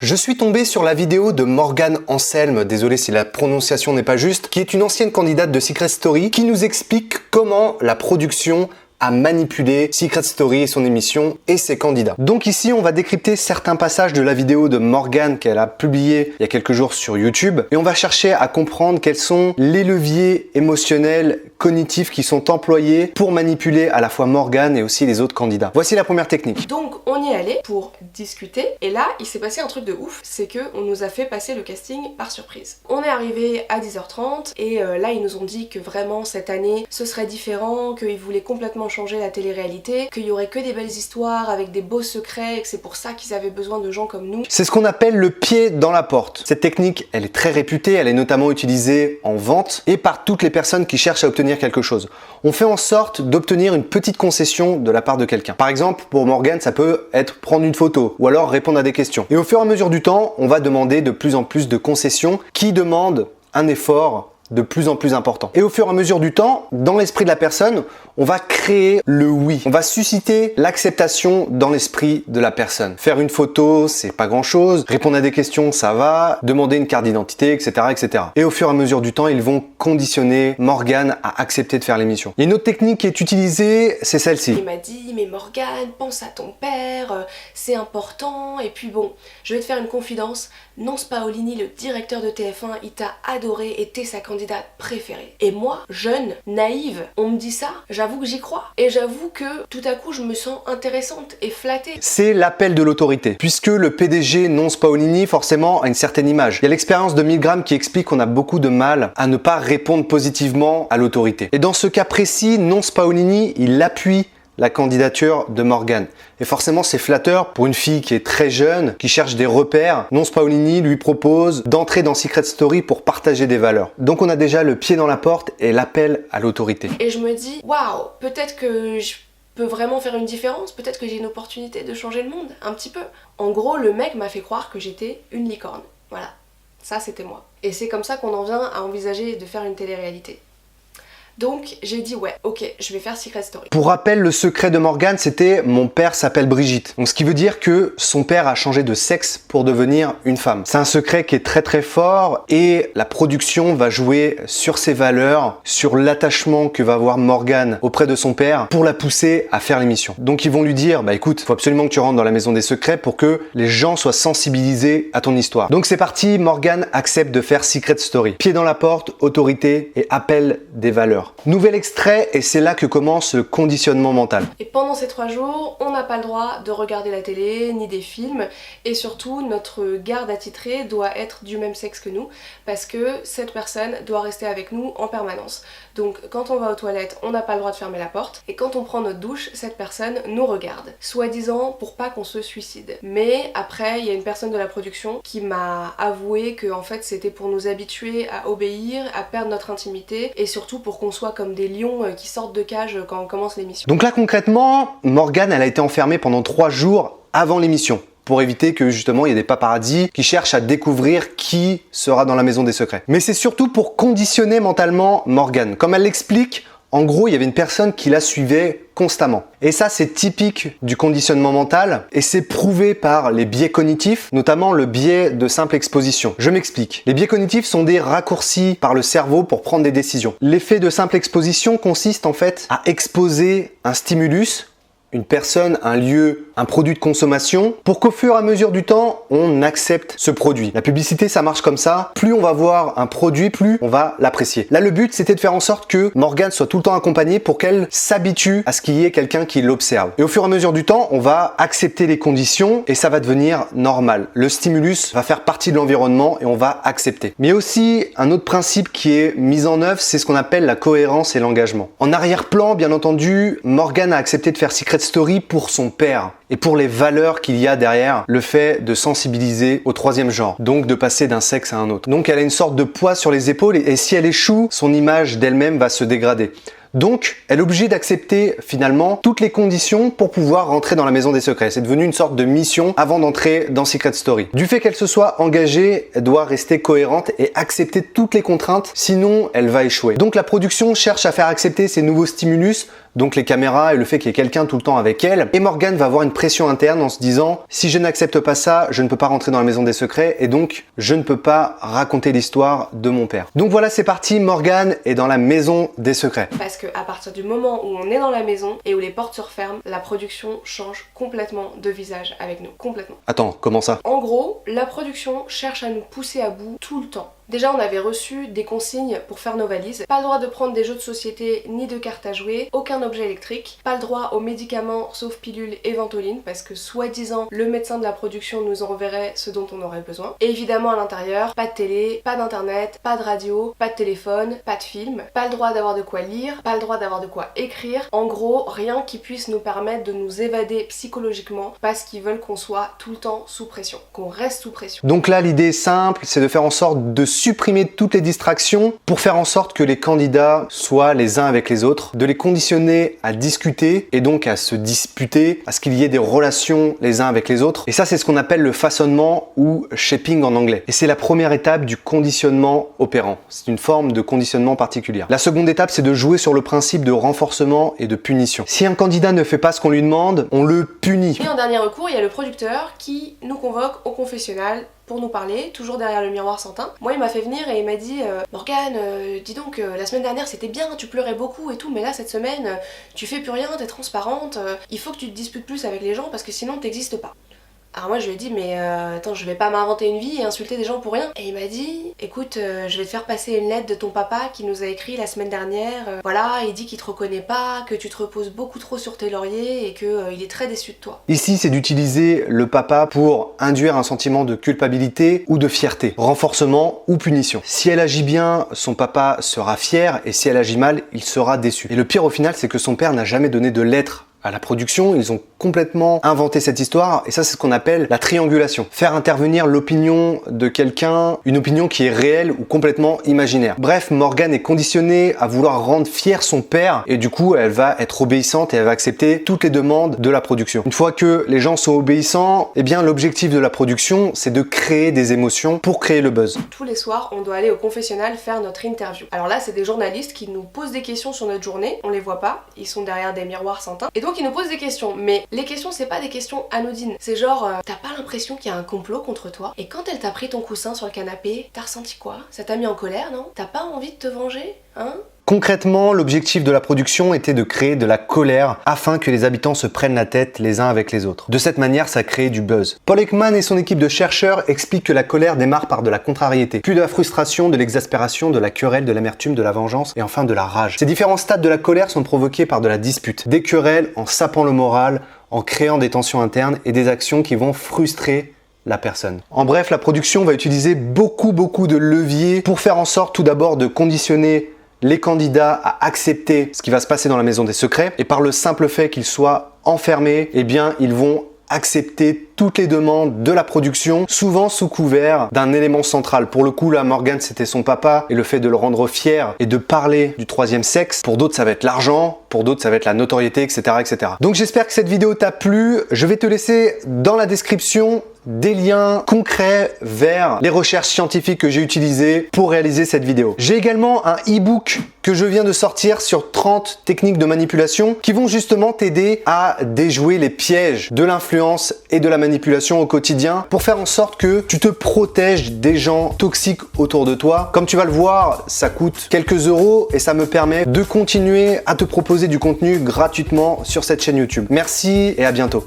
Je suis tombé sur la vidéo de Morgane Anselme, désolé si la prononciation n'est pas juste, qui est une ancienne candidate de Secret Story, qui nous explique comment la production a manipulé Secret Story et son émission et ses candidats. Donc ici, on va décrypter certains passages de la vidéo de Morgane qu'elle a publiée il y a quelques jours sur YouTube et on va chercher à comprendre quels sont les leviers émotionnels, cognitifs qui sont employés pour manipuler à la fois Morgane et aussi les autres candidats. Voici la première technique. Donc on y est allé pour discuter et là il s'est passé un truc de ouf, c'est que on nous a fait passer le casting par surprise. On est arrivé à 10h30 et là ils nous ont dit que vraiment cette année ce serait différent, qu'ils voulaient complètement changer la télé-réalité, qu'il y aurait que des belles histoires avec des beaux secrets et que c'est pour ça qu'ils avaient besoin de gens comme nous. C'est ce qu'on appelle le pied dans la porte. Cette technique, elle est très réputée, elle est notamment utilisée en vente et par toutes les personnes qui cherchent à obtenir quelque chose. On fait en sorte d'obtenir une petite concession de la part de quelqu'un. Par exemple, pour Morgane, ça peut être prendre une photo ou alors répondre à des questions. Et au fur et à mesure du temps, on va demander de plus en plus de concessions qui demandent un effort de plus en plus important. Et au fur et à mesure du temps, dans l'esprit de la personne, on va créer le oui. On va susciter l'acceptation dans l'esprit de la personne. Faire une photo, c'est pas grand chose. Répondre à des questions, ça va. Demander une carte d'identité, etc., etc. Et au fur et à mesure du temps, ils vont conditionner Morgane à accepter de faire l'émission. Il y a une autre technique qui est utilisée, c'est celle-ci. Il m'a dit, mais Morgane, pense à ton père, c'est important. Et puis bon, je vais te faire une confidence. Nonce Paolini, le directeur de TF1, il t'a adoré et t'es sa candidate préférée. Et moi, jeune, naïve, on me dit ça, j'avoue que j'y crois. Et j'avoue que tout à coup, je me sens intéressante et flattée. C'est l'appel de l'autorité. Puisque le PDG Nonce Paolini, forcément, a une certaine image. Il y a l'expérience de Milgram qui explique qu'on a beaucoup de mal à ne pas répondre positivement à l'autorité. Et dans ce cas précis, Nonce Paolini, il appuie la candidature de Morgane. Et forcément, c'est flatteur pour une fille qui est très jeune, qui cherche des repères. Nonce Paolini lui propose d'entrer dans Secret Story pour partager des valeurs. Donc on a déjà le pied dans la porte et l'appel à l'autorité. Et je me dis, waouh, peut-être que je peux vraiment faire une différence, peut-être que j'ai une opportunité de changer le monde, un petit peu. En gros, le mec m'a fait croire que j'étais une licorne. Voilà, ça c'était moi. Et c'est comme ça qu'on en vient à envisager de faire une télé-réalité. Donc j'ai dit ouais, ok, je vais faire Secret Story. Pour rappel, le secret de Morgane, c'était « Mon père s'appelle Brigitte ». Donc ce qui veut dire que son père a changé de sexe pour devenir une femme. C'est un secret qui est très très fort et la production va jouer sur ses valeurs, sur l'attachement que va avoir Morgane auprès de son père pour la pousser à faire l'émission. Donc ils vont lui dire « Bah écoute, faut absolument que tu rentres dans la maison des secrets pour que les gens soient sensibilisés à ton histoire ». Donc c'est parti, Morgane accepte de faire Secret Story. Pied dans la porte, autorité et appel des valeurs. Nouvel extrait et c'est là que commence le conditionnement mental. Et pendant ces 3 jours, on n'a pas le droit de regarder la télé ni des films et surtout notre garde attitré doit être du même sexe que nous parce que cette personne doit rester avec nous en permanence. Donc quand on va aux toilettes, on n'a pas le droit de fermer la porte et quand on prend notre douche, cette personne nous regarde, soi-disant pour pas qu'on se suicide. Mais après, il y a une personne de la production qui m'a avoué que en fait c'était pour nous habituer à obéir, à perdre notre intimité et surtout pour qu'on soit comme des lions qui sortent de cage quand on commence l'émission. Donc là concrètement, Morgane elle a été enfermée pendant 3 jours avant l'émission pour éviter que justement il y ait des paparazzis qui cherchent à découvrir qui sera dans la maison des secrets. Mais c'est surtout pour conditionner mentalement Morgane. Comme elle l'explique, en gros il y avait une personne qui la suivait constamment. Et ça c'est typique du conditionnement mental et c'est prouvé par les biais cognitifs, notamment le biais de simple exposition. Je m'explique. Les biais cognitifs sont des raccourcis par le cerveau pour prendre des décisions. L'effet de simple exposition consiste en fait à exposer un stimulus, une personne, un lieu, un produit de consommation, pour qu'au fur et à mesure du temps, on accepte ce produit. La publicité, ça marche comme ça. Plus on va voir un produit, plus on va l'apprécier. Là, le but, c'était de faire en sorte que Morgane soit tout le temps accompagnée pour qu'elle s'habitue à ce qu'il y ait quelqu'un qui l'observe. Et au fur et à mesure du temps, on va accepter les conditions et ça va devenir normal. Le stimulus va faire partie de l'environnement et on va accepter. Mais aussi, un autre principe qui est mis en œuvre, c'est ce qu'on appelle la cohérence et l'engagement. En arrière-plan, bien entendu, Morgane a accepté de faire Secret Story pour son père et pour les valeurs qu'il y a derrière le fait de sensibiliser au 3e genre, donc de passer d'un sexe à un autre. Donc elle a une sorte de poids sur les épaules et si elle échoue, son image d'elle-même va se dégrader. Donc, elle est obligée d'accepter finalement toutes les conditions pour pouvoir rentrer dans la maison des secrets. C'est devenu une sorte de mission avant d'entrer dans Secret Story. Du fait qu'elle se soit engagée, elle doit rester cohérente et accepter toutes les contraintes, sinon elle va échouer. Donc la production cherche à faire accepter ces nouveaux stimulus donc les caméras et le fait qu'il y ait quelqu'un tout le temps avec elle. Et Morgane va avoir une pression interne en se disant « Si je n'accepte pas ça, je ne peux pas rentrer dans la maison des secrets et donc je ne peux pas raconter l'histoire de mon père. » Donc voilà, c'est parti, Morgane est dans la maison des secrets. Parce qu'à partir du moment où on est dans la maison et où les portes se referment, la production change complètement de visage avec nous, complètement. Attends, comment ça? En gros, la production cherche à nous pousser à bout tout le temps. Déjà, on avait reçu des consignes pour faire nos valises. Pas le droit de prendre des jeux de société ni de cartes à jouer, aucun objet électrique, pas le droit aux médicaments sauf pilules et ventoline parce que soi-disant le médecin de la production nous enverrait ce dont on aurait besoin. Et évidemment à l'intérieur, pas de télé, pas d'internet, pas de radio, pas de téléphone, pas de film, pas le droit d'avoir de quoi lire, pas le droit d'avoir de quoi écrire. En gros, rien qui puisse nous permettre de nous évader psychologiquement parce qu'ils veulent qu'on soit tout le temps sous pression, qu'on reste sous pression. Donc là, l'idée est simple, c'est de faire en sorte de supprimer toutes les distractions pour faire en sorte que les candidats soient les uns avec les autres, de les conditionner à discuter et donc à se disputer, à ce qu'il y ait des relations les uns avec les autres. Et ça, c'est ce qu'on appelle le façonnement ou shaping en anglais. Et c'est la première étape du conditionnement opérant. C'est une forme de conditionnement particulière. La seconde étape, c'est de jouer sur le principe de renforcement et de punition. Si un candidat ne fait pas ce qu'on lui demande, on le punit. Et en dernier recours, il y a le producteur qui nous convoque au confessionnal pour nous parler, toujours derrière le miroir sans teint. Moi, il m'a fait venir et il m'a dit Morgane, dis donc, la semaine dernière c'était bien, tu pleurais beaucoup et tout, mais là cette semaine, tu fais plus rien, t'es transparente, il faut que tu te disputes plus avec les gens parce que sinon t'existes pas. Alors moi je lui ai dit mais attends, je vais pas m'inventer une vie et insulter des gens pour rien. Et il m'a dit écoute, je vais te faire passer une lettre de ton papa qui nous a écrit la semaine dernière. Voilà, il dit qu'il te reconnaît pas, que tu te reposes beaucoup trop sur tes lauriers et que il est très déçu de toi. Ici, c'est d'utiliser le papa pour induire un sentiment de culpabilité ou de fierté, renforcement ou punition. Si elle agit bien, son papa sera fier et si elle agit mal, il sera déçu. Et le pire au final, c'est que son père n'a jamais donné de lettre à la production, ils ont complètement inventé cette histoire et ça c'est ce qu'on appelle la triangulation. Faire intervenir l'opinion de quelqu'un, une opinion qui est réelle ou complètement imaginaire. Bref, Morgane est conditionnée à vouloir rendre fier son père et du coup elle va être obéissante et elle va accepter toutes les demandes de la production. Une fois que les gens sont obéissants, eh bien l'objectif de la production c'est de créer des émotions pour créer le buzz. Tous les soirs, on doit aller au confessionnal faire notre interview. Alors là, c'est des journalistes qui nous posent des questions sur notre journée, on les voit pas, ils sont derrière des miroirs sans teint. Et donc ils nous posent des questions, mais les questions c'est pas des questions anodines. C'est genre, t'as pas l'impression qu'il y a un complot contre toi? Et quand elle t'a pris ton coussin sur le canapé, t'as ressenti quoi? Ça t'a mis en colère, non? T'as pas envie de te venger, hein? Concrètement, l'objectif de la production était de créer de la colère afin que les habitants se prennent la tête les uns avec les autres. De cette manière, ça crée du buzz. Paul Ekman et son équipe de chercheurs expliquent que la colère démarre par de la contrariété, puis de la frustration, de l'exaspération, de la querelle, de l'amertume, de la vengeance et enfin de la rage. Ces différents stades de la colère sont provoqués par de la dispute, des querelles en sapant le moral, en créant des tensions internes et des actions qui vont frustrer la personne. En bref, la production va utiliser beaucoup de leviers pour faire en sorte tout d'abord de conditionner les candidats à accepter ce qui va se passer dans la maison des secrets et par le simple fait qu'ils soient enfermés, eh bien ils vont accepter toutes les demandes de la production, souvent sous couvert d'un élément central. Pour le coup, là, Morgane, c'était son papa et le fait de le rendre fier et de parler du troisième sexe. Pour d'autres, ça va être l'argent, pour d'autres, ça va être la notoriété, etc., etc. Donc j'espère que cette vidéo t'a plu. Je vais te laisser dans la description des liens concrets vers les recherches scientifiques que j'ai utilisées pour réaliser cette vidéo. J'ai également un e-book que je viens de sortir sur 30 techniques de manipulation qui vont justement t'aider à déjouer les pièges de l'influence et de la manipulation au quotidien pour faire en sorte que tu te protèges des gens toxiques autour de toi. Comme tu vas le voir, ça coûte quelques euros et ça me permet de continuer à te proposer du contenu gratuitement sur cette chaîne YouTube. Merci et à bientôt.